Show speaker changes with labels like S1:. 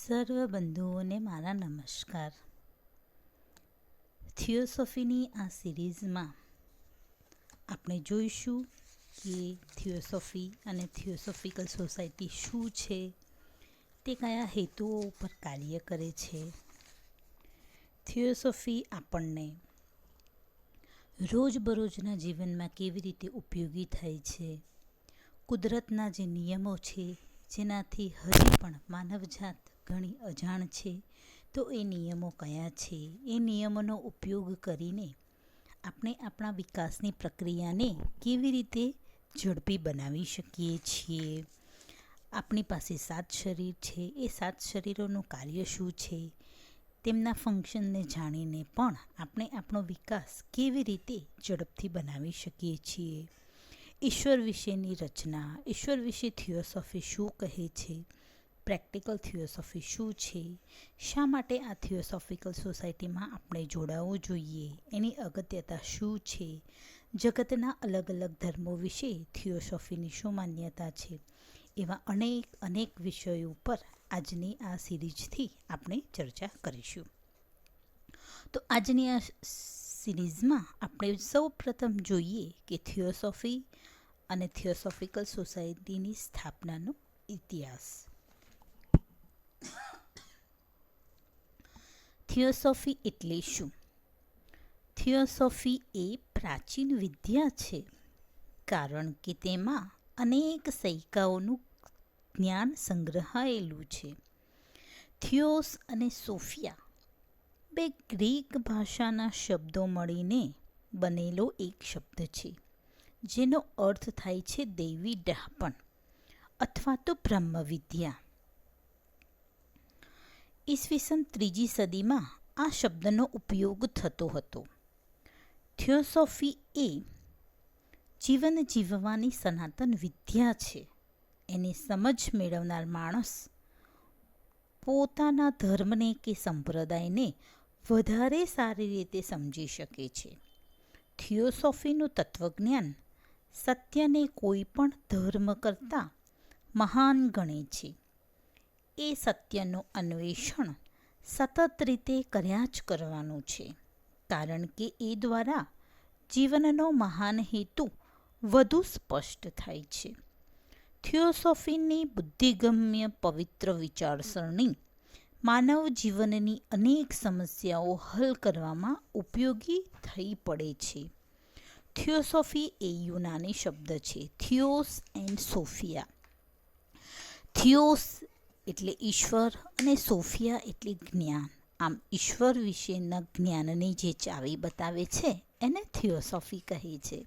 S1: સર્વ બંધુઓને મારા નમસ્કાર. થિયોસોફીની આ સિરીઝમાં આપણે જોઈશું કે થિયોસોફી અને થિયોસોફિકલ સોસાયટી શું છે, તે કયા હેતુઓ ઉપર કાર્ય કરે છે. થિયોસોફી આપણને રોજબરોજના જીવનમાં કેવી રીતે ઉપયોગી થાય છે, કુદરતના જે નિયમો છે જેનાથી હજી પણ માનવજાત ઘણી અજાણ છે, તો એ નિયમો કયા છે, એ નિયમોનો ઉપયોગ કરીને આપણે આપણા વિકાસની પ્રક્રિયાને કેવી રીતે ઝડપી બનાવી શકીએ છીએ. આપણી પાસે 7 શરીર છે, એ 7 શરીરોનું કાર્ય શું છે, તેમના ફંક્શનને જાણીને પણ આપણે આપણો વિકાસ કેવી રીતે ઝડપથી બનાવી શકીએ છીએ. ઈશ્વર વિશેની રચના, ઈશ્વર વિશે થિયોસોફી શું કહે છે, પ્રેક્ટિકલ થિયોસોફી શું છે, શા માટે આ થિયોસોફિકલ સોસાયટીમાં આપણે જોડાવવું જોઈએ, એની અગત્યતા શું છે, જગતના અલગ અલગ ધર્મો વિશે થિયોસોફીની શું માન્યતા છે, એવા અનેક વિષયો ઉપર આજની આ સિરીઝથી આપણે ચર્ચા કરીશું. તો આજની આ સિરીઝમાં આપણે સૌ પ્રથમ જોઈએ કે થિયોસોફી અને થિયોસોફિકલ સોસાયટીની સ્થાપનાનો ઇતિહાસ. થિયોસોફી એટલે શું? થિયોસોફી એ પ્રાચીન વિદ્યા છે, કારણ કે તેમાં અનેક સૈકાઓનું જ્ઞાન સંગ્રહાયેલું છે. થિયોસ અને સોફિયા બે ગ્રીક ભાષાના શબ્દો મળીને બનેલો એક શબ્દ છે, જેનો અર્થ થાય છે દૈવી ડહાપણ અથવા તો બ્રહ્મવિદ્યા. ઈસવીસન 3જી સદીમાં આ શબ્દનો ઉપયોગ થતો હતો. થિયોસોફી એ જીવન જીવવાની સનાતન વિદ્યા છે. એની સમજ મેળવનાર માણસ પોતાના ધર્મને કે સંપ્રદાયને વધારે સારી રીતે સમજી શકે છે. થિયોસોફીનું તત્વજ્ઞાન સત્યને કોઈ પણ ધર્મ કરતાં મહાન ગણે છે. એ સત્યનું અન્વેષણ સતત રીતે કર્યા જ કરવાનું છે, કારણ કે એ દ્વારા જીવનનો મહાન હેતુ વધુ સ્પષ્ટ થાય છે. થિયોસોફીની બુદ્ધિગમ્ય પવિત્ર વિચારસરણી માનવ જીવનની અનેક સમસ્યાઓ હલ કરવામાં ઉપયોગી થઈ પડે છે. થિયોસોફી એ યુનાની શબ્દ છે, થિયોસ એન્ડ સોફિયા. થિયોસ એટલે ઈશ્વર અને સોફિયા એટલે જ્ઞાન. આમ ઈશ્વર વિશેના જ્ઞાનની જે ચાવી બતાવે છે એને થિયોસોફી કહે છે.